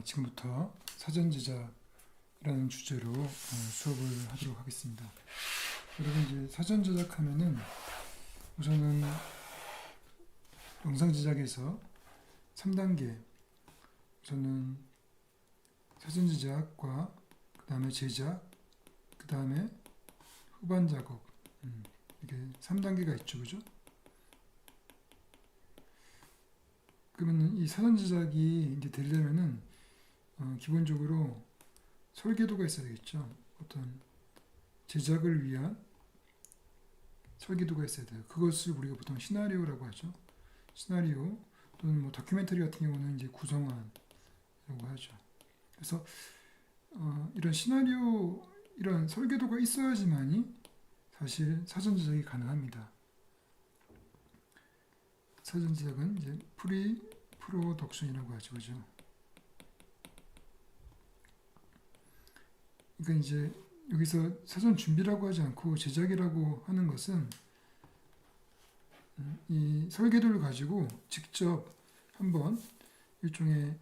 지금부터 사전 제작이라는 주제로 수업을 하도록 하겠습니다. 여러분 이제 사전 제작하면은 우선은 영상 제작에서 3단계 우선은 사전 제작과 그 다음에 제작, 그 다음에 후반 작업 이게 3단계가 있죠, 그죠? 그러면 이 사전 제작이 이제 되려면은 기본적으로 설계도가 있어야 되겠죠. 어떤 제작을 위한 설계도가 있어야 돼요. 그것을 우리가 보통 시나리오라고 하죠. 시나리오 또는 뭐 다큐멘터리 같은 경우는 이제 구성안이라고 하죠. 그래서 이런 시나리오, 이런 설계도가 있어야지만이 사실 사전 제작이 가능합니다. 사전 제작은 이제 프로덕션이라고 하죠, 그죠? 그러니까 이제 여기서 사전 준비라고 하지 않고 제작이라고 하는 것은 이 설계도를 가지고 직접 한번 일종의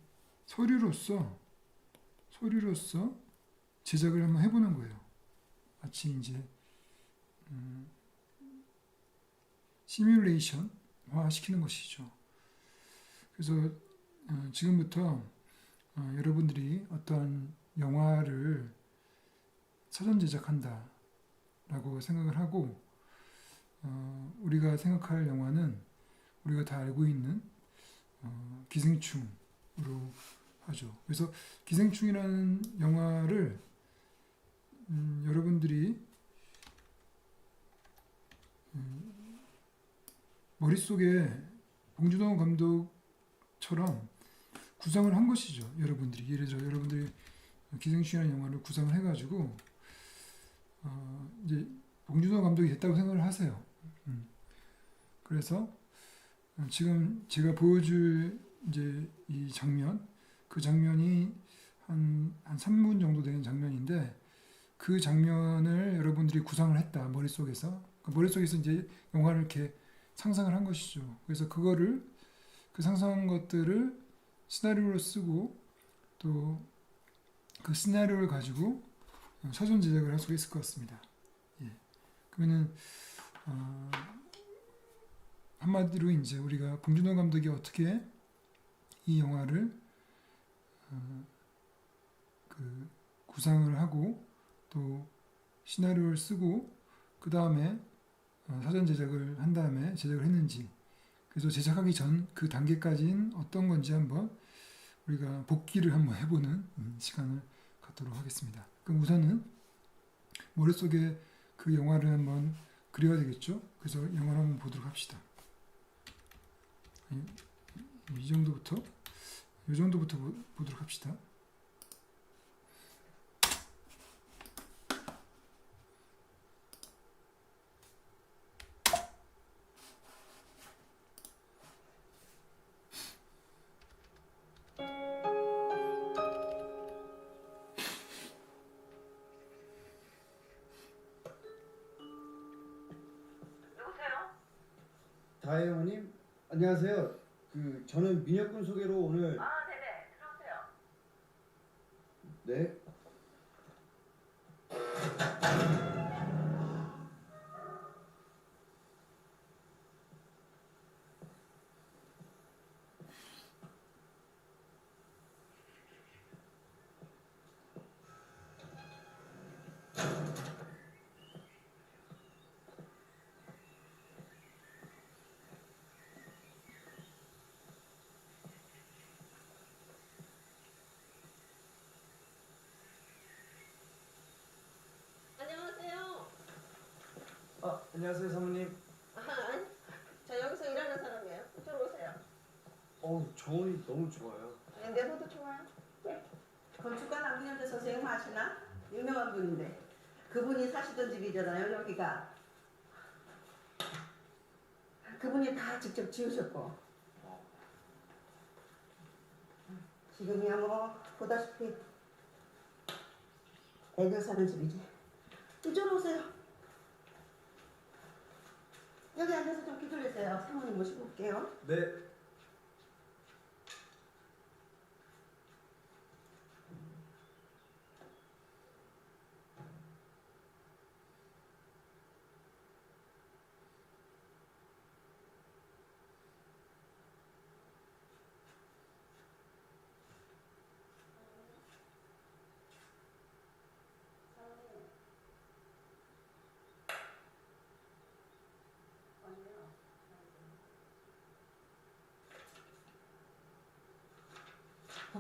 서류로서 제작을 한번 해보는 거예요. 마치 이제 시뮬레이션화 시키는 것이죠. 그래서 지금부터 여러분들이 어떤 영화를 사전 제작한다 라고 생각을 하고 우리가 생각할 영화는 우리가 다 알고 있는 기생충으로 하죠. 그래서 기생충이라는 영화를 여러분들이 머릿속에 봉준호 감독처럼 구상을 한 것이죠. 여러분들이 예를 들어 여러분들이 기생충이라는 영화를 구상을 해가지고 이제 봉준호 감독이 됐다고 생각을 하세요. 그래서 지금 제가 보여줄 이제 이 장면, 그 장면이 한 3분 정도 되는 장면인데 그 장면을 여러분들이 구상을 했다, 머릿속에서. 머릿속에서 이제 영화를 이렇게 상상을 한 것이죠. 그래서 그 상상한 것들을 시나리오로 쓰고 또 그 시나리오를 가지고 사전 제작을 할 수가 있을 것 같습니다. 예. 그러면은 한마디로 이제 우리가 봉준호 감독이 어떻게 이 영화를 그 구상을 하고 또 시나리오를 쓰고 그 다음에 사전 제작을 한 다음에 제작을 했는지, 그래서 제작하기 전 그 단계까지는 어떤 건지 한번 우리가 복기를 한번 해보는 시간을 갖도록 하겠습니다. 그럼 우선은 머릿속에 그 영화를 한번 그려야 되겠죠? 그래서 영화를 한번 보도록 합시다. 이 정도부터 보도록 합시다. 다혜원님, 안녕하세요. 저는 민혁군 소개로 오늘. 네네, 들어오세요. 네. 안녕하세요. 안녕하세요, 사모님. 아니, 저 여기서 일하는 사람이에요. 이쪽으로 오세요. 정원이 너무 좋아요. 내보도 좋아요. 건축가 남기현재 선생님 아시나? 유명한 분인데 그분이 사시던 집이잖아요, 여기가. 그분이 다 직접 지으셨고 지금이야 뭐 보다시피 애들 사는 집이지. 이쪽으로 오세요. 여기 앉아서 좀 기다리세요. 사모님 모시고 올게요. 네.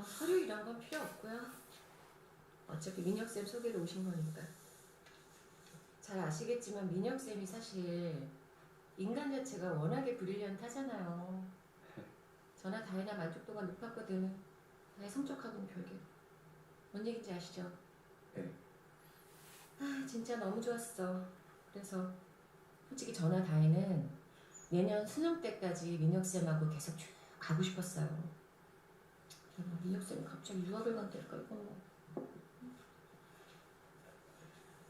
서류 이런 건 필요 없고요. 어차피 민혁쌤 소개로 오신 거니까. 잘 아시겠지만 민혁쌤이 사실 인간 자체가 워낙에 브릴리언트하잖아요. 저나 다혜나 만족도가 높았거든. 다혜 성적하고는 별개로. 뭔 얘기인지 아시죠? 네. 아 진짜 너무 좋았어. 그래서 솔직히 저나 다혜는 내년 수능 때까지 민혁쌤하고 계속 쭉 가고 싶었어요. 민혁쌤이 갑자기 유학을 간다니까 이거 뭐.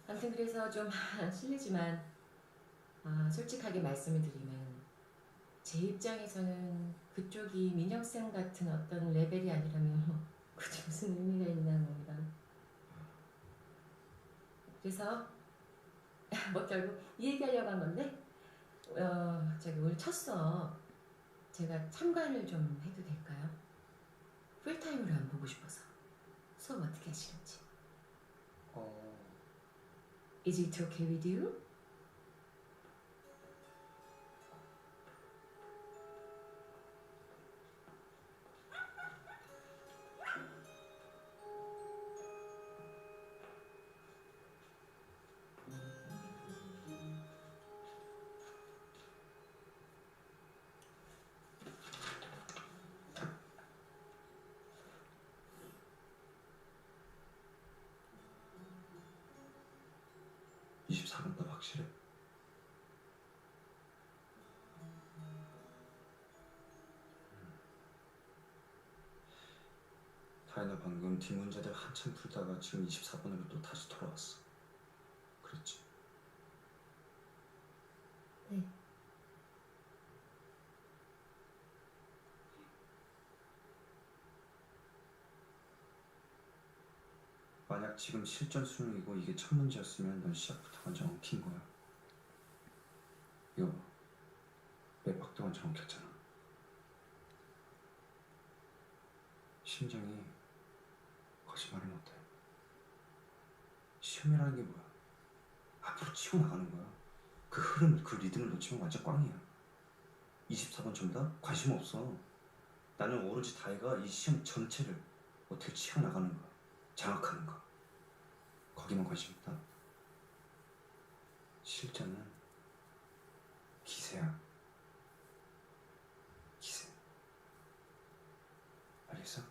아무튼 그래서 좀 실례지만 솔직하게 말씀을 드리면 제 입장에서는 그쪽이 민혁쌤 같은 어떤 레벨이 아니라면 그게 무슨 의미가 있나 겁니다. 그래서 뭐 결국 이 얘기하려고 한 건데 저기 오늘 첫 수업 제가 참관을 좀 해도 될까요? 풀타임으로 안 보고 싶어서 수업 어떻게 하시는지. Is it okay with you? 확실해? 다혜나 방금 뒷 문제들 한참 풀다가 지금 24번으로 또 다시 돌아왔어. 그랬지? 네. 만약 지금 실전 수능이고 이게 첫 문제였으면 넌 시작부터 완전 엉킨 거야. 이거 봐. 몇 박 동안 잘 엉켰잖아. 심정이 거짓말을 못해. 시험이라는 게 뭐야? 앞으로 치고 나가는 거야. 그 흐름을, 그 리듬을 놓치면 완전 꽝이야. 24번 전부 다 관심 없어. 나는 오로지 다혜가 이 시험 전체를 어떻게 치고 나가는 거야. 장악하는가. 거기만 관심 있다. 실전은 기세야. 기세. 알겠어?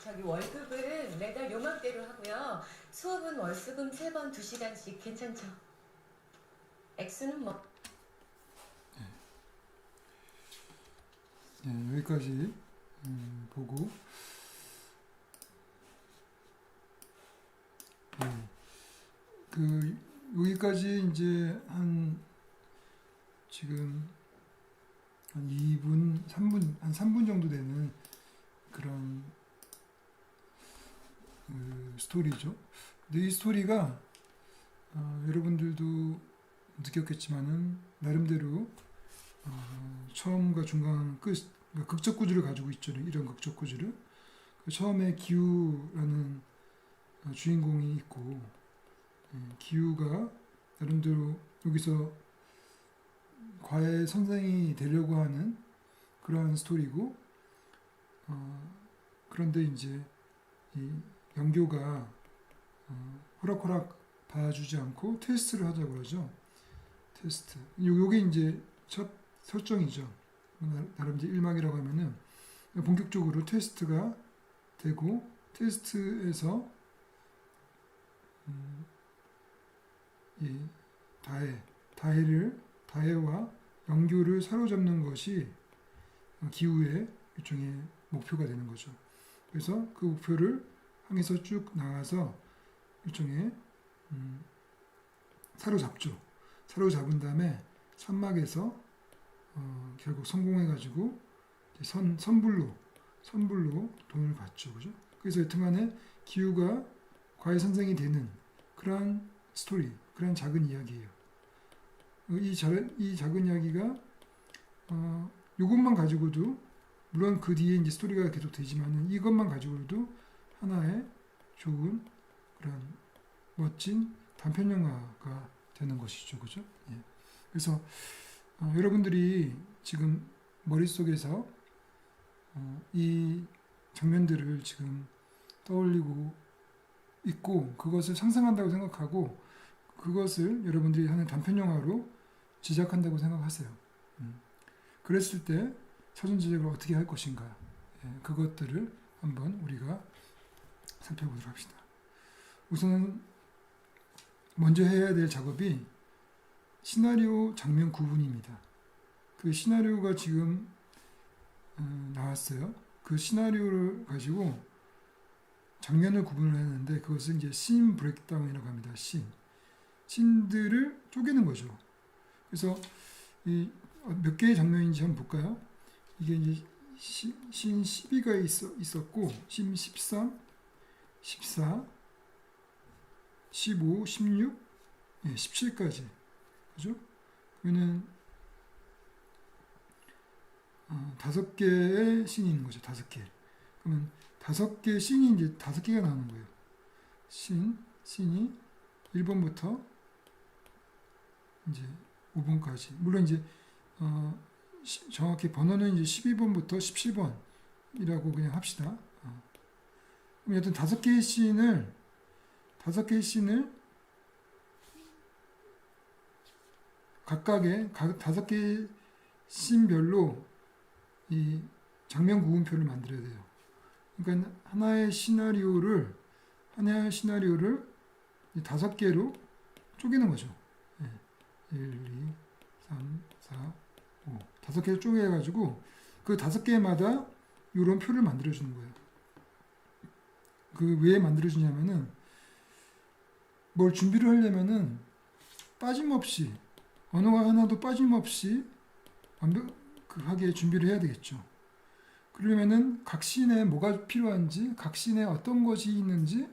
저기 월급은 매달 요맘대로 하고요. 수업은 월수금 3번 2시간씩 괜찮죠? 액수는 뭐 네, 여기까지 보고 네, 그 여기까지 이제 지금 한 2분, 3분, 한 3분 정도 되는 그런 스토리죠. 근데 이 스토리가 여러분들도 느꼈겠지만은 나름대로 처음과 중간, 끝, 그러니까 극적 구조를 가지고 있죠. 이런 극적 구조를. 처음에 기우라는 주인공이 있고, 기우가 나름대로 여기서 과외 선생이 되려고 하는 그러한 스토리고, 그런데 이제 이 영교가 호락호락 봐주지 않고 테스트를 하자고 그러죠. 테스트. 요게 이제 첫 설정이죠. 나름 이제 1막이라고 하면은 본격적으로 테스트가 되고 테스트에서 이 다혜와 영교를 사로잡는 것이 기우의 일종의 목표가 되는 거죠. 그래서 그 목표를 향해서 쭉 나가서 일종의 사로잡죠. 사로잡은 다음에 3막에서 결국 성공해가지고 선불로 돈을 받죠, 그죠? 그래서 여튼간에 기우가 과외 선생이 되는 그러한 스토리, 그런 작은 이야기예요. 이 작은 이야기가 이것만 가지고도 물론 그 뒤에 이제 스토리가 계속 되지만은 이것만 가지고도 하나의 좋은 그런 멋진 단편 영화가 되는 것이죠, 그죠? 예. 그래서 여러분들이 지금 머릿속에서 이 장면들을 지금 떠올리고 있고 그것을 상상한다고 생각하고 그것을 여러분들이 하는 단편 영화로 제작한다고 생각하세요. 그랬을 때 사전 제작을 어떻게 할 것인가? 예, 그것들을 한번 우리가 살펴보도록 합시다. 우선은 먼저 해야 될 작업이 시나리오 장면 구분입니다. 그 시나리오가 지금 나왔어요. 그 시나리오를 가지고 장면을 구분을 했는데 그것을 이제 씬 브레이크다운이라고 합니다. 씬들을 쪼개는 거죠. 그래서 이 몇 개의 장면인지 한번 볼까요? 이게 이제 씬 12가 있었고 씬 13, 14, 15, 16, 17까지. 그죠? 그러면은 5개의 씬이 있는 거죠. 5개. 그러면 5개의 씬이 이제 5개가 나오는 거예요. 씬이 1번부터 이제 5번까지. 물론 이제 정확히 번호는 이제 12번부터 17번이라고 그냥 합시다. 그럼 여튼 5개의 씬을 각각의 5개의 씬별로 이 장면 구분표를 만들어야 돼요. 그러니까 하나의 시나리오를 5개로 쪼개는 거죠. 1, 2, 3, 4, 5. 5개를 쪼개가지고 그 5개마다 이런 표를 만들어주는 거예요. 그 왜 만들어주냐면은 뭘 준비를 하려면은 빠짐없이 언어가 하나도 빠짐없이 완벽하게 준비를 해야 되겠죠. 그러려면은 각 씬에 뭐가 필요한지, 각 씬에 어떤 것이 있는지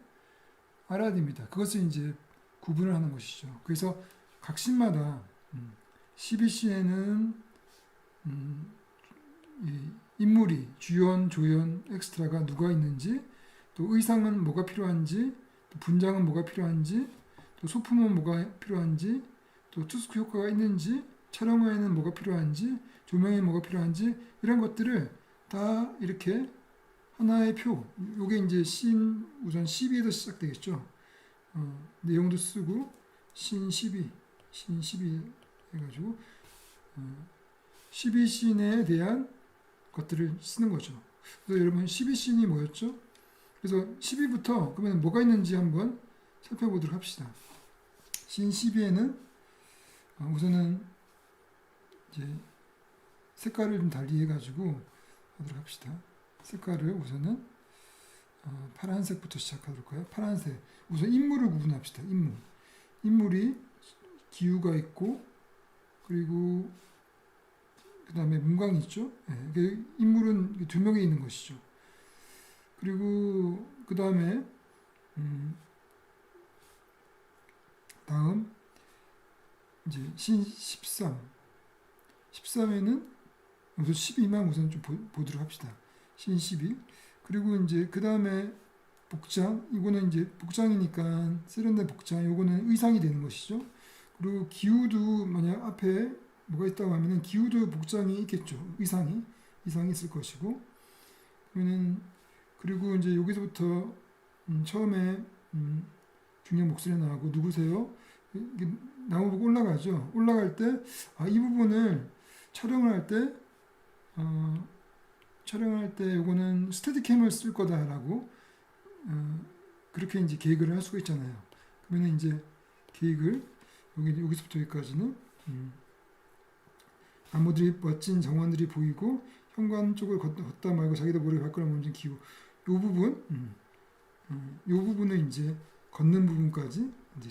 알아야 됩니다. 그것을 이제 구분을 하는 것이죠. 그래서 각 씬마다 12씬에는 이 인물이 주연, 조연, 엑스트라가 누가 있는지, 또 의상은 뭐가 필요한지, 또 분장은 뭐가 필요한지, 또 소품은 뭐가 필요한지, 또 투스크 효과가 있는지, 촬영화에는 뭐가 필요한지, 조명에 뭐가 필요한지 이런 것들을 다 이렇게 하나의 표. 요게 이제 씬 우선 12에서 시작되겠죠. 내용도 쓰고 씬 12 해가지고 12씬에 대한 것들을 쓰는 거죠. 그래서 여러분 12씬이 뭐였죠? 그래서 12부터 그러면 뭐가 있는지 한번 살펴보도록 합시다. 씬 12에는 우선은 이제 색깔을 좀 달리 해가지고 하도록 합시다. 색깔을 우선은 파란색부터 시작하도록 할까요? 파란색. 우선 인물을 구분합시다. 인물이 기우가 있고 그리고 그 다음에 문광이 있죠. 인물은 2명이 있는 것이죠. 그리고 그 다음에 다음 이제 신 13에는 우선 12만 우선 좀 보도록 합시다. 신 12. 그리고 이제 그 다음에 복장, 이거는 이제 복장이니까 세련된 복장, 이거는 의상이 되는 것이죠. 그리고 기우도 만약 앞에 뭐가 있다고 하면은 기우도 복장이 있겠죠. 의상이 있을 것이고. 그러면은 그리고 이제 여기서부터 처음에 중요한 목소리 나오고 누구세요? 이게 나무보고 올라가죠. 올라갈 때 이 부분을 촬영을 할 때 요거는 스테디캠을 쓸 거다라고 그렇게 이제 계획을 할 수가 있잖아요. 그러면 이제 계획을 여기서부터 여기까지는 나무들이 멋진 정원들이 보이고 현관 쪽을 걷다 말고 자기도 모르게 발걸음 멈춘 기후. 요 부분은 이제 걷는 부분까지 이제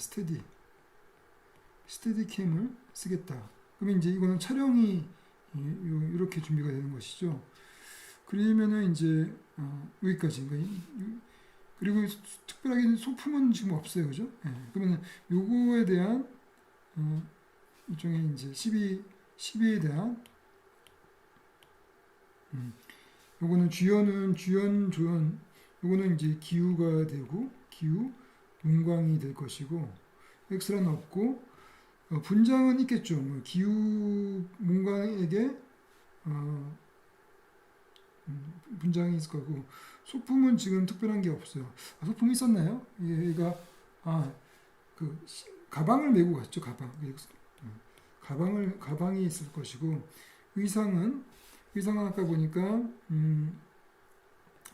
스테디캠을 쓰겠다. 그러면 이제 이거는 촬영이 이렇게 준비가 되는 것이죠. 그러면은 이제 여기까지. 그리고 특별하게 소품은 지금 없어요, 그죠? 그러면 요거에 대한 일종의 이제 12에 대한 요거는 주연, 조연, 요거는 이제 기우가 되고 기우, 문광이 될 것이고 엑스라는 없고 분장은 있겠죠. 뭐 기후 문광에게 분장이 있을 거고 소품은 지금 특별한 게 없어요. 소품이 있었나요? 얘가 그 가방을 메고 갔죠. 가방이 있을 것이고 의상은 아까 보니까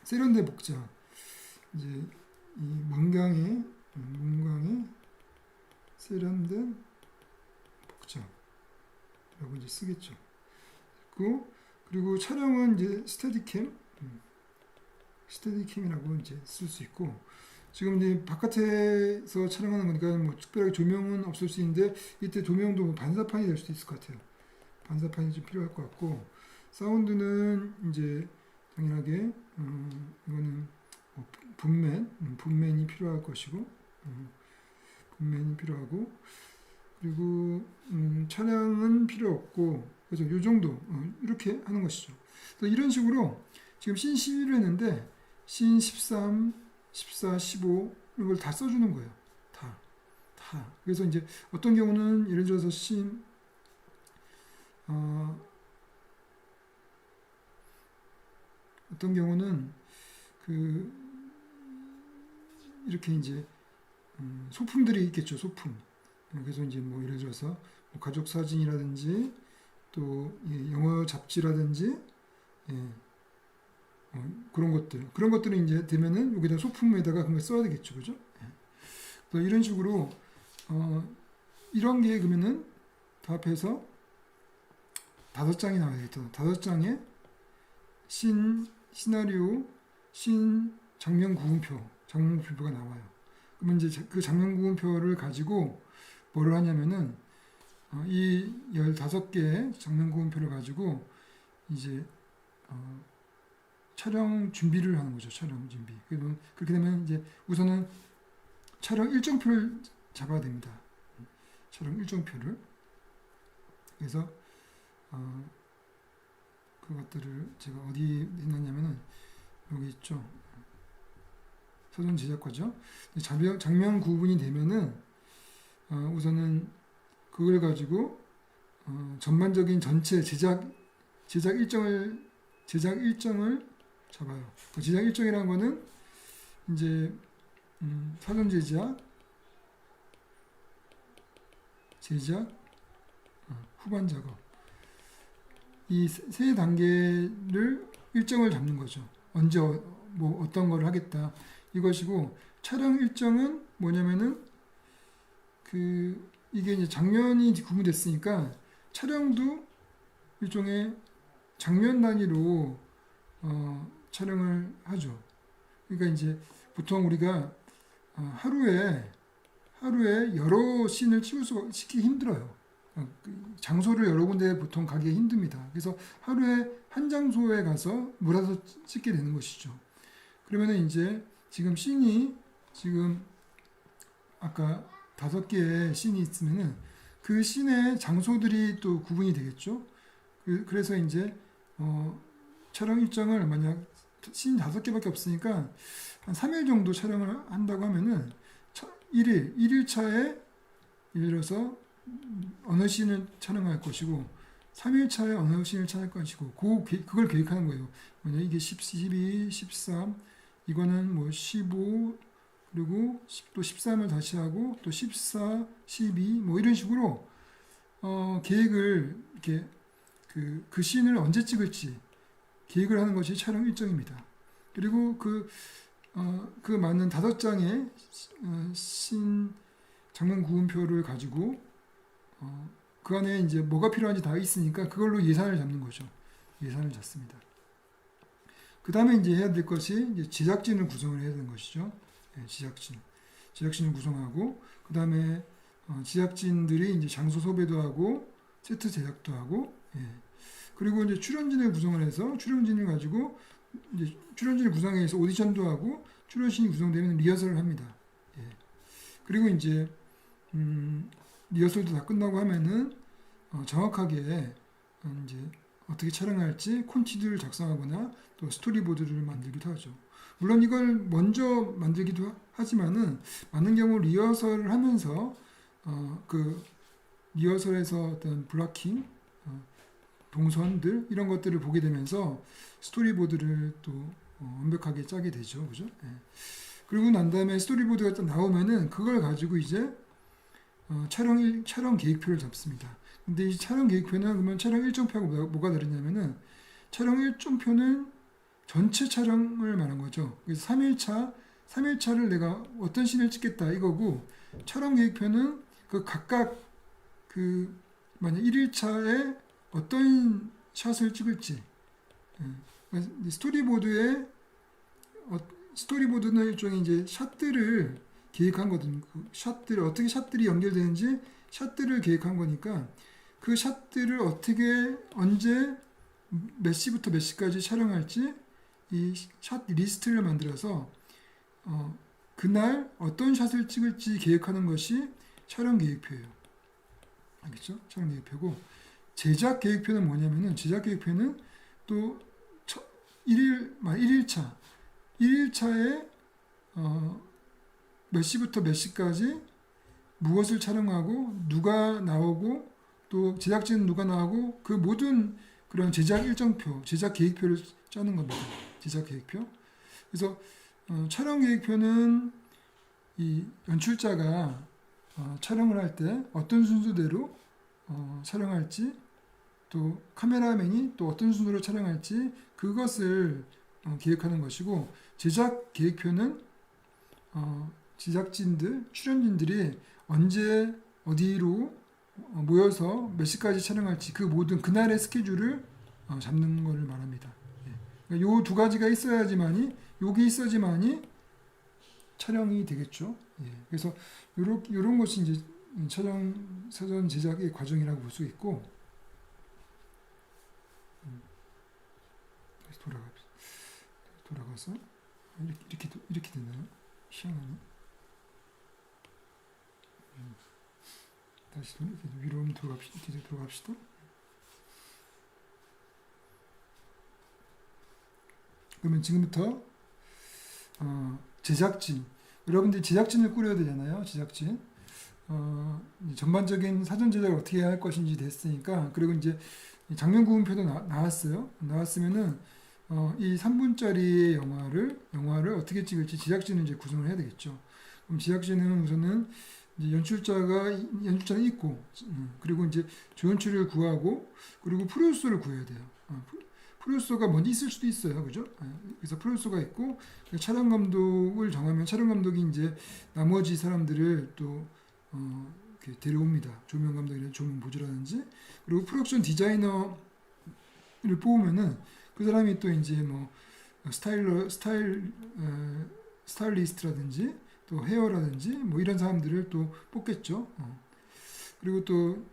세련돼 복장 이제 이 문광에 세련된 복장라고 이제 쓰겠죠. 그리고 촬영은 이제 스테디캠이라고 이제 쓸 수 있고 지금 이제 바깥에서 촬영하는 거니까 뭐 특별하게 조명은 없을 수 있는데 이때 조명도 뭐 반사판이 될 수도 있을 것 같아요. 반사판이 좀 필요할 것 같고 사운드는 이제 당연하게 이거는 뭐 분맨이 필요할 것이고 분맨이 필요하고 그리고 차량은 필요 없고 그래서 이 정도 이렇게 하는 것이죠. 그래서 이런 식으로 지금 신 11을 했는데 신 13, 14, 15 이런 걸 다 써주는 거예요. 다. 그래서 이제 어떤 경우는 예를 들어서 어떤 경우는 이렇게 이제 소품들이 있겠죠. 소품. 그래서 이제 뭐 예를 들어서 뭐 가족 사진이라든지 또 영어 잡지라든지 그런 것들은 이제 되면은 여기다 소품에다가 그런 걸 써야 되겠죠. 그죠? 그래서 이런 식으로 이런 게 그러면은 다 합해서 5장이 나와야 되겠다. 5장에 시나리오, 장면 구분표가 나와요. 그러면 이제 그 장면 구분표를 가지고 뭐를 하냐면은 이 15개의 장면 구분표를 가지고 이제 촬영 준비를 하는 거죠. 촬영 준비. 그렇게 되면 이제 우선은 촬영 일정표를 잡아야 됩니다. 촬영 일정표를. 그래서 그것들을 제가 어디에 해놨냐면은 여기 있죠. 사전 제작과죠. 장면 구분이 되면은 우선은 그걸 가지고 전반적인 전체 제작 일정을 잡아요. 그 제작 일정이라는 거는 이제 사전 제작, 후반 작업 이 세 단계를 일정을 잡는 거죠. 언제 뭐 어떤 걸 하겠다 이것이고 촬영 일정은 뭐냐면은 이게 이제 장면이 구분됐으니까 촬영도 일종의 장면 단위로 촬영을 하죠. 그러니까 이제 보통 우리가 하루에 여러 씬을 찍기 힘들어요. 장소를 여러 군데 보통 가기 힘듭니다. 그래서 하루에 한 장소에 가서 몰아서 찍게 되는 것이죠. 그러면은 이제 지금 씬이 지금 아까 5개의 씬이 있으면은 그 씬의 장소들이 또 구분이 되겠죠. 그래서 이제 촬영 일정을 만약 씬 5개밖에 없으니까 한 3일 정도 촬영을 한다고 하면은 1일차에 예를 들어서 어느 씬을 촬영할 것이고 3일차에 어느 씬을 촬영할 것이고 그걸 계획하는 거예요. 뭐냐 이게 12, 13 이거는 뭐 15 그리고 또 13을 다시 하고 또 14, 12 뭐 이런 식으로 계획을 이렇게 그 씬을 언제 찍을지 계획을 하는 것이 촬영 일정입니다. 그리고 그 많은 5장의 씬 장면 구분표를 가지고 그 안에 이제 뭐가 필요한지 다 있으니까 그걸로 예산을 잡는 거죠. 예산을 잡습니다. 그 다음에 이제 해야 될 것이 이제 제작진을 구성을 해야 되는 것이죠. 제작진을 구성하고 그 다음에 제작진들이 이제 장소 섭외도 하고 세트 제작도 하고 그리고 이제 출연진을 구성을 해서 출연진을 가지고 이제 출연진을 구성해서 오디션도 하고 출연진이 구성되면 리허설을 합니다. 그리고 이제 리허설도 다 끝나고 하면은 정확하게 이제 어떻게 촬영할지 콘티드를 작성하거나 또 스토리보드를 만들기도 하죠. 물론 이걸 먼저 만들기도 하지만은 많은 경우 리허설을 하면서 그 리허설에서 어떤 블락킹, 동선들 이런 것들을 보게 되면서 스토리보드를 또 완벽하게 짜게 되죠, 그죠? 예. 그리고 난 다음에 스토리보드가 딱 나오면은 그걸 가지고 이제 촬영 계획표를 잡습니다. 근데 이 촬영 계획표는 그러면 촬영 일정표하고 뭐가 다르냐면은 촬영 일정표는 전체 촬영을 말한 거죠. 그래서 3일차를 내가 어떤 씬을 찍겠다 이거고 촬영 계획표는 그 각각 그 만약 1일차에 어떤 샷을 찍을지 스토리보드는 일종의 이제 샷들을 계획한 거거든요. 그 샷들 어떻게 샷들이 연결되는지 샷들을 계획한 거니까 그 샷들을 어떻게 언제 몇 시부터 몇 시까지 촬영할지 이 샷 리스트를 만들어서 그날 어떤 샷을 찍을지 계획하는 것이 촬영 계획표예요. 알겠죠? 촬영 계획표고 제작 계획표는 뭐냐면은 제작 계획표는 또 1일차에 몇 시부터 몇 시까지 무엇을 촬영하고 누가 나오고 또 제작진은 누가 나오고 그 모든 그런 제작 일정표, 제작 계획표를 짜는 겁니다. 제작 계획표. 그래서 촬영 계획표는 이 연출자가 촬영을 할 때 어떤 순서대로 촬영할지 또 카메라맨이 또 어떤 순서로 촬영할지 그것을 계획하는 것이고 제작 계획표는 제작진들, 출연진들이 언제 어디로 모여서 몇 시까지 촬영할지 그 모든 그날의 스케줄을 잡는 것을 말합니다. 요 두 가지가 있어야지만이 요게 있어야지만이 촬영이 되겠죠. 예. 그래서 요런 것이 이제 촬영 사전 제작의 과정이라고 볼 수 있고 다시 돌아가서 이렇게 되나요? 희한하네. 다시 위로 들어갑시다. 그러면 지금부터 제작진 여러분들이 제작진을 꾸려야 되잖아요. 제작진 전반적인 사전 제작을 어떻게 할 것인지 됐으니까 그리고 이제 장면 구분표도 나왔어요. 나왔으면은 이 3분짜리 영화를 어떻게 찍을지 제작진은 이제 구성을 해야 되겠죠. 그럼 제작진은 우선은 이제 연출자는 있고 그리고 이제 조연출을 구하고 그리고 프로듀서를 구해야 돼요. 프로듀서가 먼저 있을 수도 있어요, 그죠? 그래서 프로듀서가 있고 촬영 감독을 정하면 촬영 감독이 이제 나머지 사람들을 또 이렇게 데려옵니다. 조명 감독이나 조명 보조라든지 그리고 프로덕션 디자이너를 뽑으면은 그 사람이 또 이제 뭐 스타일리스트라든지 또 헤어라든지 뭐 이런 사람들을 또 뽑겠죠. 그리고 또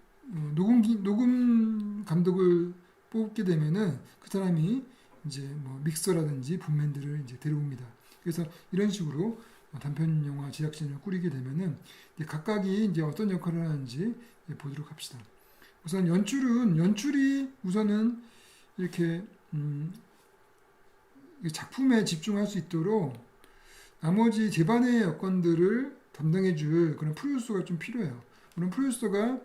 녹음 감독을 뽑게 되면은 그 사람이 이제 뭐 믹서라든지 분맨들을 이제 데려옵니다. 그래서 이런 식으로 단편 영화 제작진을 꾸리게 되면은 이제 각각이 이제 어떤 역할을 하는지 보도록 합시다. 우선 연출이 우선은 이렇게 작품에 집중할 수 있도록 나머지 제반의 여건들을 담당해줄 그런 프로듀서가 좀 필요해요. 그런 프로듀서가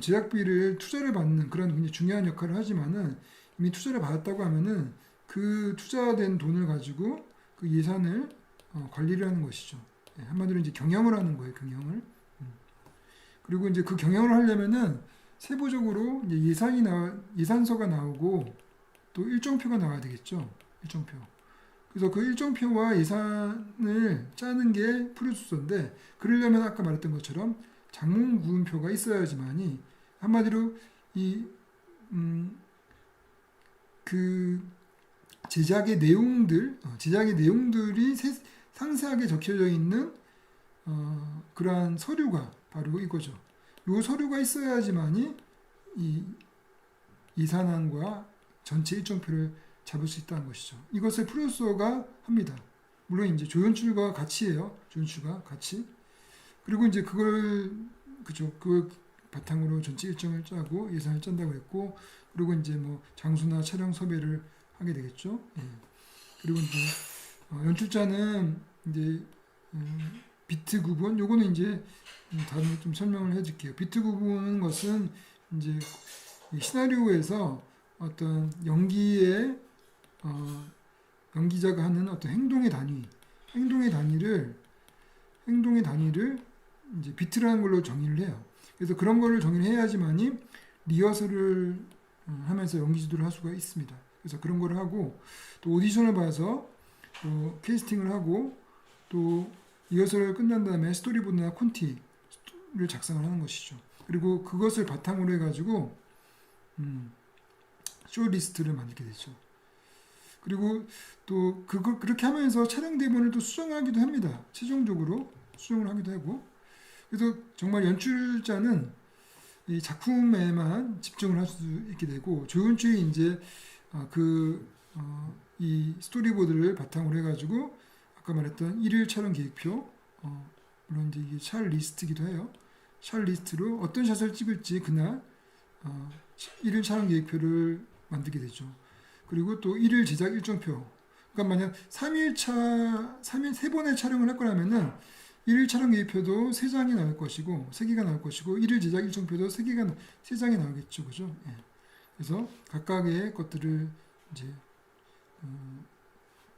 제작비를 투자를 받는 그런 굉장히 중요한 역할을 하지만은 이미 투자를 받았다고 하면은 그 투자된 돈을 가지고 그 예산을 관리를 하는 것이죠. 한마디로 이제 경영을 하는 거예요. 경영을. 그리고 이제 그 경영을 하려면은 세부적으로 이제 예산서가 나오고 또 일정표가 나와야 되겠죠. 일정표. 그래서 그 일정표와 예산을 짜는 게 프로듀서인데 그러려면 아까 말했던 것처럼 장문 구분표가 있어야지만이 한마디로 그 제작의 내용들이 상세하게 적혀져 있는 그러한 서류가 바로 이거죠. 요 서류가 있어야지만이 이 예산안과 전체 일정표를 잡을 수 있다는 것이죠. 이것을 프로듀서가 합니다. 물론 이제 조연출과 같이 해요. 조연출과 같이. 그리고 이제 그걸 바탕으로 전체 일정을 짜고 예산을 짠다고 했고 그리고 이제 뭐 장소나 차량 섭외를 하게 되겠죠. 예. 그리고 이제 연출자는 이제 비트 구분, 요거는 이제 다음에 좀 설명을 해드릴게요. 비트 구분은 것은 이제 이 시나리오에서 어떤 연기자가 하는 어떤 행동의 단위를 이제 비트라는 걸로 정의를 해요. 그래서 그런 거를 정의를 해야지만이 리허설을 하면서 연기 지도를 할 수가 있습니다. 그래서 그런 거를 하고 또 오디션을 봐서 또 캐스팅을 하고 또 리허설을 끝난 다음에 스토리보드나 콘티를 작성을 하는 것이죠. 그리고 그것을 바탕으로 해가지고 쇼 리스트를 만들게 되죠. 그리고 또 그렇게 하면서 촬영 대본을 또 수정하기도 합니다. 최종적으로 수정을 하기도 하고. 그래서 정말 연출자는 이 작품에만 집중을 할 수 있게 되고 조연출이 이제 이 스토리보드를 바탕으로 해가지고 아까 말했던 1일 촬영 계획표, 물론 이제 이게 샷 리스트이기도 해요. 샷 리스트로 어떤 샷을 찍을지 그날 1일 촬영 계획표를 만들게 되죠. 그리고 또 1일 제작 일정표. 그러니까 만약 3번의 촬영을 할 거라면은 1일 촬영 계획표도 3장이 나올 것이고 3개가 나올 것이고 1일 제작 일정표도 3장이 나오겠죠. 그죠? 예. 그래서 각각의 것들을 이제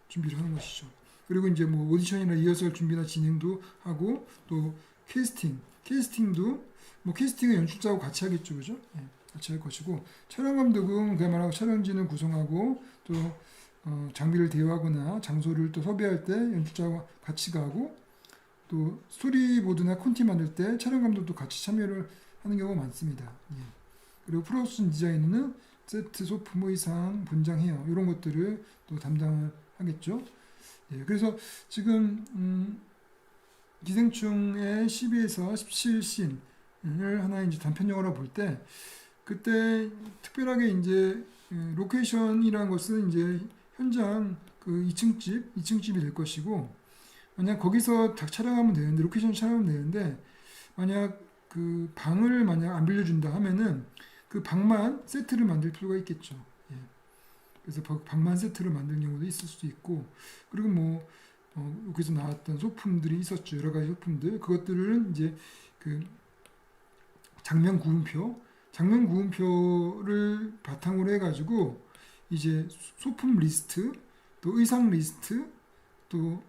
준비를 하는 것이죠. 그리고 이제 뭐 오디션이나 리허설 준비나 진행도 하고 또 캐스팅도 뭐 캐스팅은 연출자하고 같이 하겠죠. 그죠? 예. 같이 할 것이고 촬영 감독은 그야말로 촬영진을 구성하고 또 장비를 대여하거나 장소를 또 섭외할 때 연출자와 같이 가고 또 스토리보드나 콘티 만들 때 촬영 감독도 같이 참여를 하는 경우가 많습니다. 예. 그리고 프로덕션 디자이너는 세트, 소품, 의상, 분장, 헤어 이런 것들을 또 담당을 하겠죠. 예. 그래서 지금 기생충의 12에서 17씬을 하나 이제 단편 영화로 볼 때 그때 특별하게 이제 로케이션이라는 것은 이제 현장 그 2층집이 될 것이고 만약 거기서 다 촬영하면 되는데 로케이션 촬영하면 되는데 만약 그 방을 만약 안 빌려준다 하면은 그 방만 세트를 만들 필요가 있겠죠. 예. 그래서 방만 세트를 만들 경우도 있을 수도 있고 그리고 뭐 여기서 나왔던 소품들이 있었죠. 여러 가지 소품들 그것들은 이제 그 장면 구분표를 바탕으로 해가지고 이제 소품 리스트, 또 의상 리스트, 또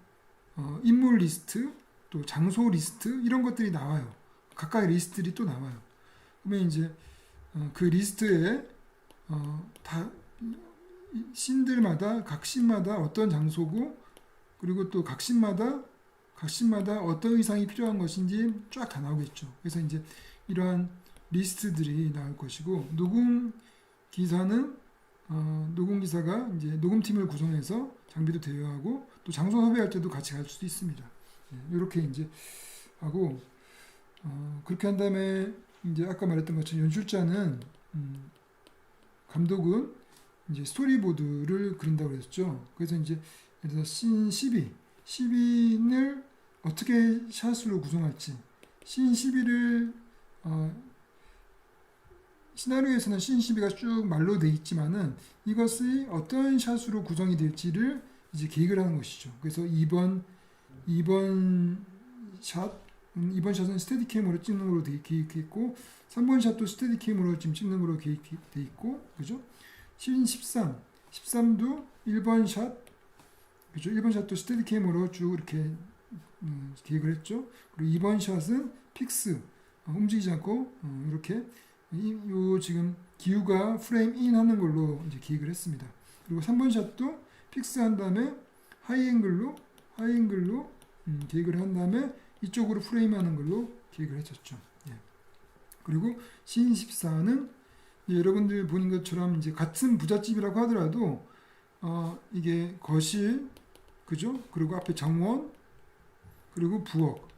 인물 리스트, 또 장소 리스트 이런 것들이 나와요. 각각의 리스트들이 또 나와요. 그러면 이제 그 리스트에 다 씬들마다 각 씬마다 어떤 장소고 그리고 또 각 씬마다 어떤 의상이 필요한 것인지 쫙 다 나오겠죠. 그래서 이제 이러한 리스트들이 나올 것이고 녹음 기사가 이제 녹음팀을 구성해서 장비도 대여하고 또 장소 섭외할 때도 같이 갈 수도 있습니다. 이렇게 이제 하고 그렇게 한 다음에 이제 아까 말했던 것처럼 연출자는 감독은 이제 스토리보드를 그린다고 그랬죠. 그래서 이제 예를 들어서 씬 12를 어떻게 샷으로 구성할지 씬 12를 시나리오에서는 씬 12가 쭉 말로 돼 있지만은 이것이 어떤 샷으로 구성이 될지를 이제 계획을 하는 것이죠. 그래서 2번 샷은 스테디캠으로 찍는 걸로 계획했고 3번 샷도 스테디캠으로 지금 찍는 걸로 계획돼 있고 그죠? 씬 13도 1번 샷 그죠? 1번 샷도 스테디캠으로 쭉 이렇게 계획을 했죠. 그리고 2번 샷은 픽스 움직이지 않고 이렇게 요 지금 기우가 프레임 인 하는 걸로 이제 계획을 했습니다. 그리고 3번 샷도 픽스한 다음에 하이앵글로 계획을 한 다음에 이쪽으로 프레임하는 걸로 계획을 했었죠. 예. 그리고 씬 14는 여러분들 보는 것처럼 이제 같은 부잣집이라고 하더라도 이게 거실 그죠? 그리고 앞에 정원 그리고 부엌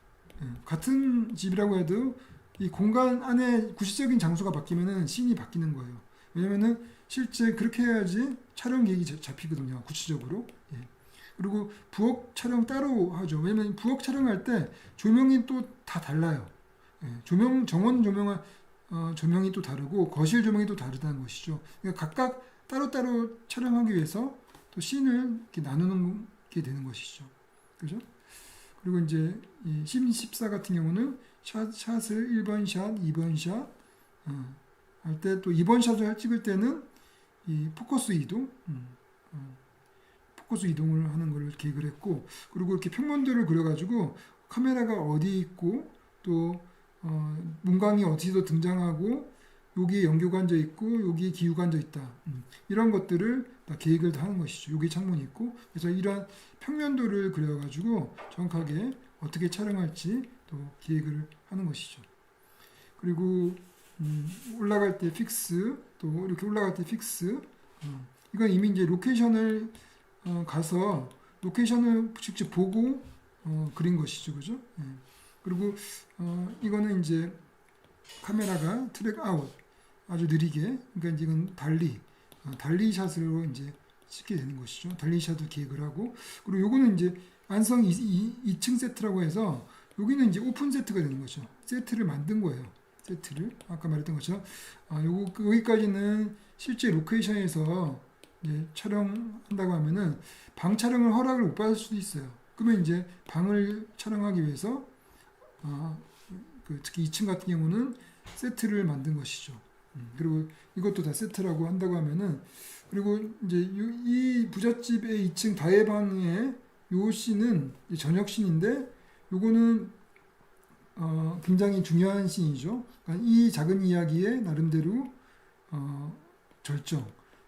같은 집이라고 해도 이 공간 안에 구시적인 장소가 바뀌면은 씬이 바뀌는 거예요. 왜냐면은 실제 그렇게 해야지 촬영 계획이 잡히거든요. 구체적으로. 예. 그리고 부엌 촬영 따로 하죠. 왜냐면 부엌 촬영할 때 조명이 또 다 달라요. 예. 정원 조명을 조명이 또 다르고 거실 조명이 또 다르다는 것이죠. 그러니까 각각 따로따로 촬영하기 위해서 또 씬을 이렇게 나누는 게 되는 것이죠. 그죠? 그리고 이제 이 씬 14 같은 경우는 샷을 1번 샷, 2번 샷 할 때 또 2번 샷을 찍을 때는 이 포커스 이동을 하는 걸 계획을 했고, 그리고 이렇게 평면도를 그려가지고 카메라가 어디 있고 또 문광이 어디서 등장하고 여기에 연교가 앉아 있고 여기에 기후가 앉아 있다. 이런 것들을 다 계획을 다 하는 것이죠. 여기 창문이 있고, 그래서 이러한 평면도를 그려가지고 정확하게 어떻게 촬영할지 또 계획을 하는 것이죠. 그리고 올라갈 때 픽스, 또 이렇게 올라갈 때 픽스. 이건 이미 이제 로케이션을 가서 로케이션을 직접 보고 그린 것이죠, 그죠? 예. 그리고 이거는 이제 카메라가 트랙 아웃 아주 느리게, 그러니까 이건 달리 샷으로 이제 찍게 되는 것이죠. 달리 샷을 계획을 하고, 그리고 요거는 이제 완성 2층 세트라고 해서 여기는 이제 오픈 세트가 되는 거죠. 세트를 만든 거예요. 세트를 아까 말했던 것처럼 여기까지는 실제 로케이션에서 이제 촬영한다고 하면은 방 촬영을 허락을 못 받을 수도 있어요. 그러면 이제 방을 촬영하기 위해서 특히 2층 같은 경우는 세트를 만든 것이죠. 그리고 이것도 다 세트라고 한다고 하면은, 그리고 이제 이 부잣집의 2층 다해방의 요 씬은 저녁 씬인데 요거는 굉장히 중요한 씬이죠. 그러니까 이 작은 이야기의 나름대로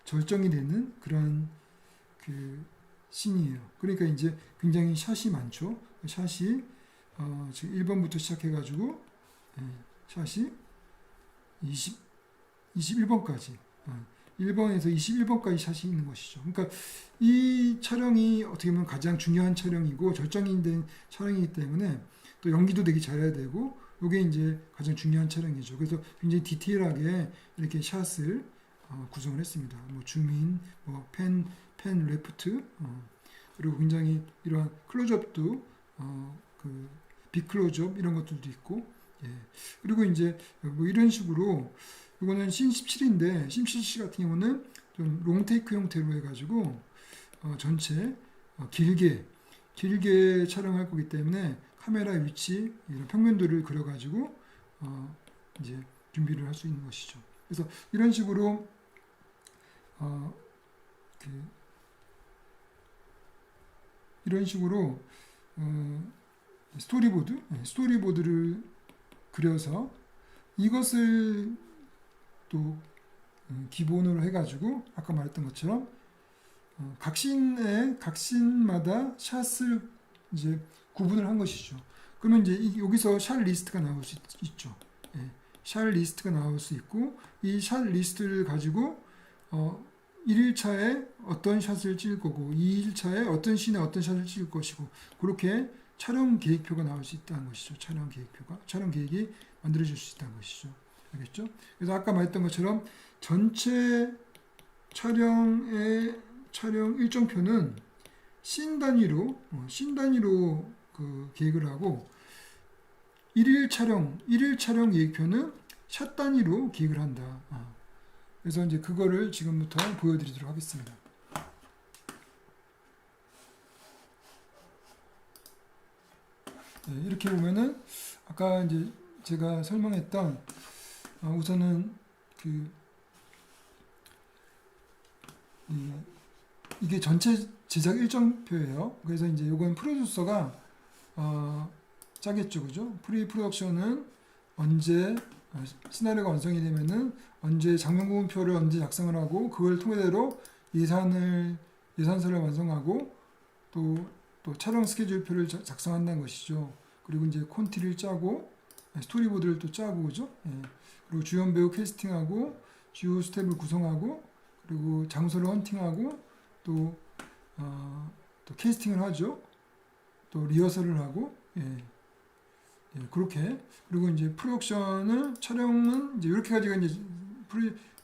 절정이 되는 그런 그 씬이에요. 그러니까 이제 굉장히 샷이 많죠. 샷이 지금 1번부터 시작해가지고 샷이 21번까지 1번에서 21번까지 샷이 있는 것이죠. 그러니까 이 촬영이 어떻게 보면 가장 중요한 촬영이고 절정이 된 촬영이기 때문에 또 연기도 되게 잘해야 되고, 이게 이제 가장 중요한 촬영이죠. 그래서 굉장히 디테일하게 이렇게 샷을 구성을 했습니다. 뭐 줌인, 뭐 펜 레프트, 그리고 굉장히 이러한 클로즈업도 그 빅클로즈업 이런 것들도 있고, 예. 그리고 이제 뭐 이런 식으로 이거는 씬 17인데 씬 17 같은 경우는 좀 롱테이크 형태로 해가지고 전체 길게 촬영할 거기 때문에 카메라 위치 이런 평면도를 그려가지고 이제 준비를 할 수 있는 것이죠. 그래서 이런 식으로 이런 식으로 스토리보드를 그려서 이것을 또 기본으로 해가지고 아까 말했던 것처럼 각신마다 샷을 이제 구분을 한 것이죠. 그러면 이제 여기서 샷 리스트가 나올 수 있죠. 예, 샷 리스트가 나올 수 있고, 이 샷 리스트를 가지고 1일차에 어떤 샷을 찍을 거고 2일차에 어떤 씬에 어떤 샷을 찍을 것이고, 그렇게 촬영 계획표가 나올 수 있다는 것이죠. 촬영 계획이 만들어질 수 있다는 것이죠. 알겠죠? 그래서 아까 말했던 것처럼 전체 촬영 일정표는 씬 단위로 그 계획을 하고, 1일 촬영 계획표는 샷 단위로 계획을 한다. 그래서 이제 그거를 지금부터 보여드리도록 하겠습니다. 네, 이렇게 보면은 아까 이제 제가 설명했던 우선은 이게 전체 제작 일정표예요. 그래서 이제 이건 프로듀서가 짜겠죠, 그죠? 프로덕션은 언제 시나리오가 완성이 되면은 언제 장면 구분표를 언제 작성을 하고, 그걸 토대로 예산서를 완성하고 또 촬영 스케줄표를 작성한다는 것이죠. 그리고 이제 콘티를 짜고 스토리보드를 또 짜고, 그죠? 예. 그리고 주연 배우 캐스팅하고 주요 스텝을 구성하고, 그리고 장소를 헌팅하고 또 캐스팅을 하죠. 또 리허설을 하고, 그렇게. 그리고 이제 촬영은 이제 이렇게 가지가 이제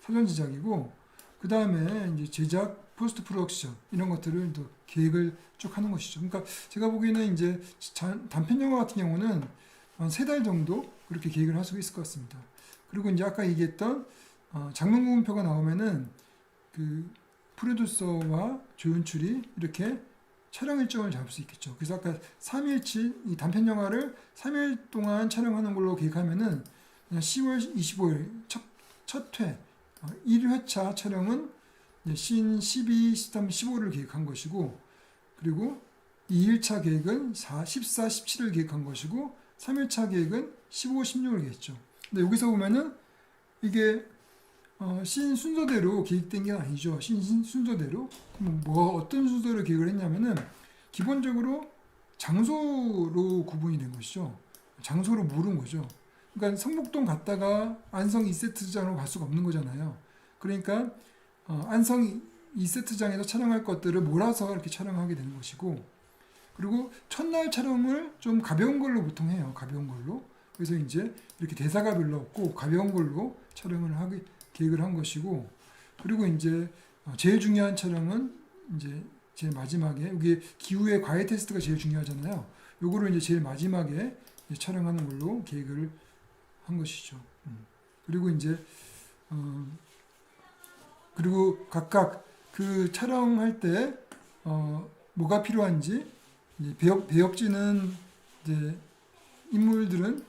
사전 제작이고, 그 다음에 이제 제작, 포스트 프로덕션 이런 것들을 또 계획을 쭉 하는 것이죠. 그러니까 제가 보기에는 이제 단편 영화 같은 경우는 한 3달 정도 그렇게 계획을 할 수 있을 것 같습니다. 그리고 이제 아까 얘기했던 장면 구분표가 나오면은 그 프로듀서와 조연출이 이렇게 촬영 일정을 잡을 수 있겠죠. 그래서 아까 3일치 이 단편 영화를 3일 동안 촬영하는 걸로 계획하면은 그냥 10월 25일 첫 회 1회차 촬영은 이제 씬 12, 13, 15를 계획한 것이고 그리고 2일차 계획은 14, 17을 계획한 것이고 3일차 계획은 15, 16을 계획했죠. 근데 여기서 보면은 이게 씬 순서대로 계획된 게 아니죠. 씬 순서대로. 그럼 어떤 순서로 계획을 했냐면은 기본적으로 장소로 구분이 된 것이죠. 장소로 모른 거죠. 그러니까 성북동 갔다가 안성 2세트장으로 갈 수가 없는 거잖아요. 그러니까 안성 2세트장에서 촬영할 것들을 몰아서 이렇게 촬영하게 되는 것이고 그리고 첫날 촬영을 좀 가벼운 걸로 보통 해요. 가벼운 걸로. 그래서 이제 이렇게 대사가 별로 없고 가벼운 걸로 촬영을 하게 계획을 한 것이고 그리고 이제 제일 중요한 촬영은 이제 제일 마지막에 여기 기후의 과외 테스트가 제일 중요하잖아요. 요거를 이제 제일 마지막에 이제 촬영하는 걸로 계획을 한 것이죠. 그리고 이제 그리고 각각 그 촬영할 때 뭐가 필요한지 이제 배역진은 이제 인물들은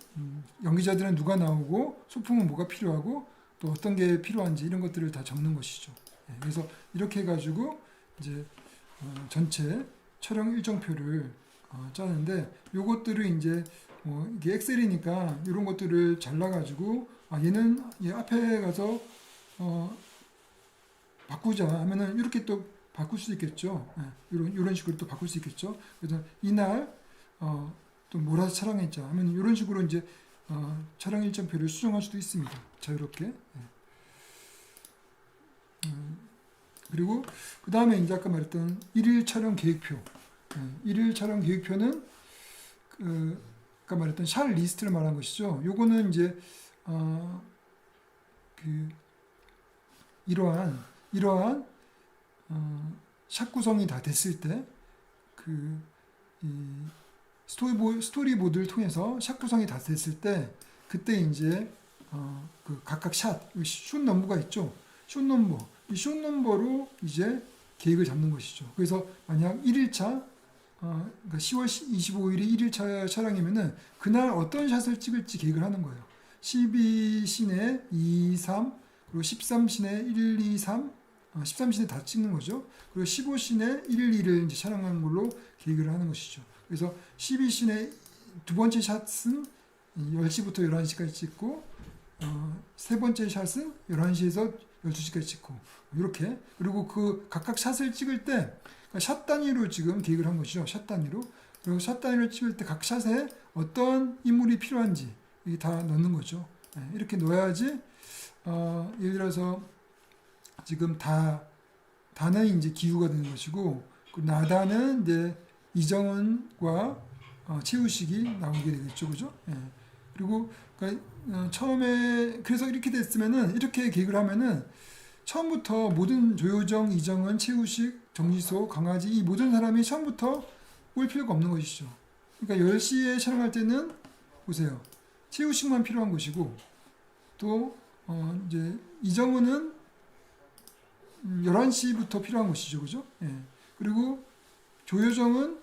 연기자들은 누가 나오고 소품은 뭐가 필요하고 또 어떤 게 필요한지 이런 것들을 다 적는 것이죠. 그래서 이렇게 해가지고 이제 전체 촬영 일정표를 짜는데 요것들을 이제 이게 엑셀이니까 이런 것들을 잘라가지고 얘는 얘 앞에 가서 바꾸자 하면은 이렇게 또 바꿀 수 있겠죠. 이런 식으로 또 바꿀 수 있겠죠. 그래서 이날 또 몰아서 촬영했자 하면 이런 식으로 이제 촬영 일정표를 수정할 수도 있습니다. 자유롭게. 그리고 그 다음에 이제 아까 말했던 1일 촬영 계획표. 1일 촬영 계획표는 아까 말했던 샷 리스트를 말한 것이죠. 요거는 이제 그 이러한 샷 구성이 다 됐을 때 이 스토리보드를 통해서 샷 구성이 다 됐을 때 그때 이제 그 각각 샷 넘버가 있죠. 숏 넘버 이 숏 넘버로 이제 계획을 잡는 것이죠. 그래서 만약 1일차 그러니까 10월 25일이 1일차 촬영이면은 그날 어떤 샷을 찍을지 계획을 하는 거예요. 12씬에 2, 3 그리고 13씬에 1, 2, 3 13씬에 다 찍는 거죠. 그리고 15씬에 1, 2를 이제 촬영하는 걸로 계획을 하는 것이죠. 그래서 12씬의 두 번째 샷은 10시부터 11시까지 찍고 세 번째 샷은 11시에서 12시까지 찍고 이렇게 그리고 그 각각 샷을 찍을 때 샷 단위로 지금 계획을 한 것이죠. 샷 단위로. 그리고 샷 단위로 찍을 때 각 샷에 어떤 인물이 필요한지 이게 다 넣는 거죠. 이렇게 넣어야지 예를 들어서 지금 다는 이제 기후가 되는 것이고 그 나다는 이제 이정은과 최우식이 나오게 되겠죠, 그죠? 그리고 그러니까 처음에 그래서 이렇게 됐으면은 이렇게 계획을 하면은 처음부터 모든 조효정, 이정은, 최우식, 정지소, 강아지 이 모든 사람이 처음부터 올 필요가 없는 것이죠. 그러니까 10시에 촬영할 때는 보세요. 최우식만 필요한 것이고 또 이제 이정은은 11시부터 필요한 것이죠. 그죠? 그리고 조효정은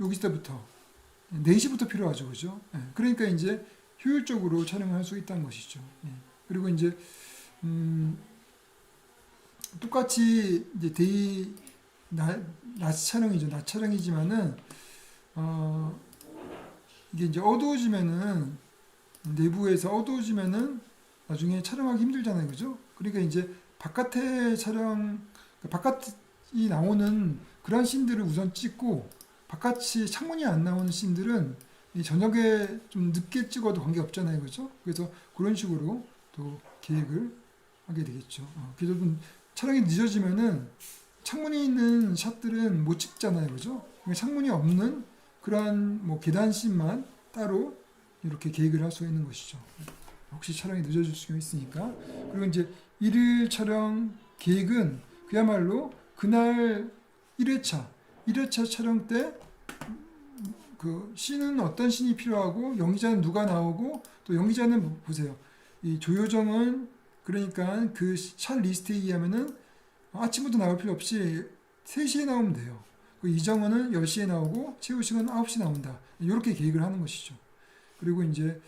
여기서부터 4시부터 필요하죠. 그죠? 그러니까 이제 효율적으로 촬영을 할 수 있다는 것이죠. 그리고 이제 똑같이 이제 낮 촬영이죠. 낮 촬영이지만은 이게 이제 어두워지면은 내부에서 어두워지면은 나중에 촬영하기 힘들잖아요. 그죠? 그러니까 이제 바깥에 바깥이 나오는 그런 씬들을 우선 찍고 바깥이 창문이 안 나오는 씬들은 저녁에 좀 늦게 찍어도 관계없잖아요. 그죠? 그래서 그런 식으로 또 계획을 하게 되겠죠. 그래서 좀 촬영이 늦어지면은 창문이 있는 샷들은 못 찍잖아요. 그죠? 그러니까 창문이 없는 그러한 뭐 계단 씬만 따로 이렇게 계획을 할 수 있는 것이죠. 혹시 촬영이 늦어질 수가 있으니까. 그리고 이제 1일 촬영 계획은 그야말로 그날 1회차 촬영 때 그 씬은 어떤 씬이 필요하고 연기자는 누가 나오고 또 연기자는 보세요. 이 조효정은 그러니까 그 샷 리스트에 의하면은 아침부터 나올 필요 없이 3시에 나오면 돼요. 이정은은 10시에 나오고 최우식은 9시에 나온다. 이렇게 계획을 하는 것이죠. 그리고 이제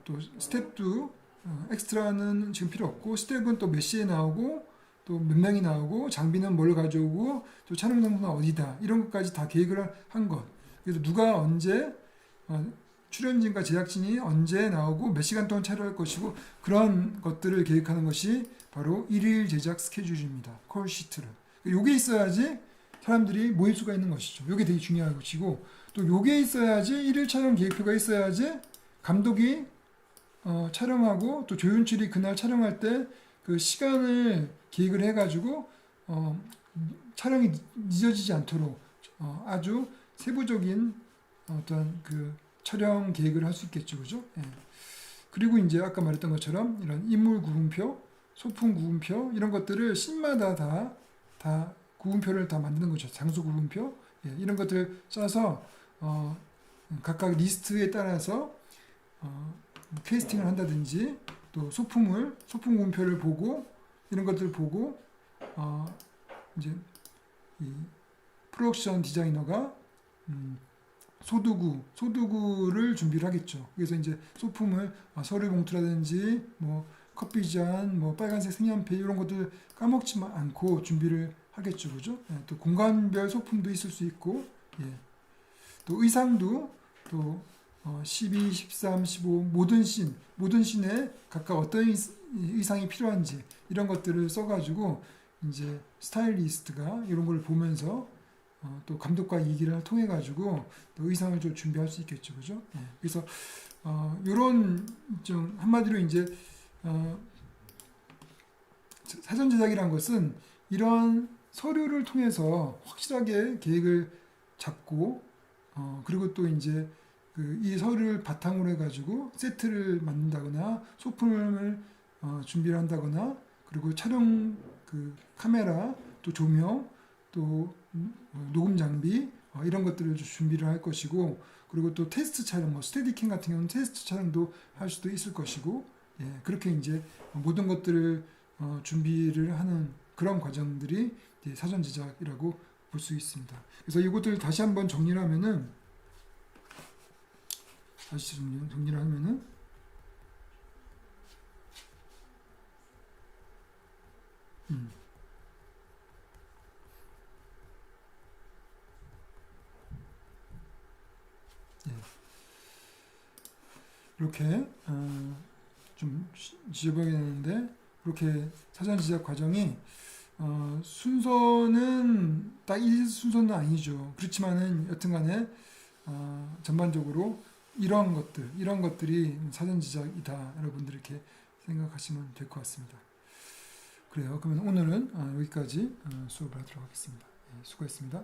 또 스텝도 엑스트라는 지금 필요 없고 스텝은 또 몇 시에 나오고 또 몇 명이 나오고 장비는 뭘 가져오고 또 촬영 장소는 어디다 이런 것까지 다 계획을 한 것. 그래서 누가 언제 출연진과 제작진이 언제 나오고 몇 시간 동안 촬영할 것이고 그런 것들을 계획하는 것이 바로 일일 제작 스케줄입니다. 콜시트를. 요게 있어야지 사람들이 모일 수가 있는 것이죠. 요게 되게 중요한 것이고 또 요게 있어야지 일일 촬영 계획표가 있어야지 감독이 촬영하고 또 조연출이 그날 촬영할 때 그 시간을 계획을 해가지고 촬영이 늦어지지 않도록 아주 세부적인 어떤 그 촬영 계획을 할 수 있겠죠, 그죠? 예. 그리고 이제 아까 말했던 것처럼 이런 인물 구분표, 소품 구분표 이런 것들을 씬마다 다 구분표를 다 만드는 거죠. 장소 구분표 이런 것들 짜서 각각 리스트에 따라서 캐스팅을 한다든지 또 소품 구분표를 보고 이런 것들을 보고 이제 이 프로덕션 디자이너가 소두구를 준비를 하겠죠. 그래서 이제 소품을 서류 봉투라든지 뭐 커피잔, 뭐 빨간색 색연필 이런 것들 까먹지 않고 준비를 하겠죠, 그죠? 예, 또 공간별 소품도 있을 수 있고, 예. 또 의상도 또 12, 13, 15 모든 씬에 각각 어떤 의상이 필요한지 이런 것들을 써가지고 이제 스타일리스트가 이런 걸 보면서 또 감독과 얘기를 통해 가지고 또 의상을 좀 준비할 수 있겠죠, 그죠? 예. 그래서 이런 좀 한마디로 이제 사전 제작이란 것은 이런 서류를 통해서 확실하게 계획을 잡고 그리고 또 이제 이 서류를 바탕으로 해가지고 세트를 만든다거나 소품을 준비를 한다거나 그리고 촬영 그 카메라 또 조명 또 녹음 장비 이런 것들을 준비를 할 것이고 그리고 또 테스트 촬영 뭐 스테디캠 같은 경우는 테스트 촬영도 할 수도 있을 것이고 예, 그렇게 이제 모든 것들을 준비를 하는 그런 과정들이 이제 사전 제작이라고 볼 수 있습니다. 그래서 이것들 다시 한번 정리를 하면은 예. 이렇게 좀 지저분하게 되는데 그렇게 사전 제작 과정이 순서는 딱 이 순서는 아니죠. 그렇지만은 여튼간에 전반적으로 이런 것들이 사전 제작이다. 여러분들 이렇게 생각하시면 될 것 같습니다. 그래요. 그러면 오늘은 여기까지 수업을 하도록 하겠습니다. 예, 수고했습니다.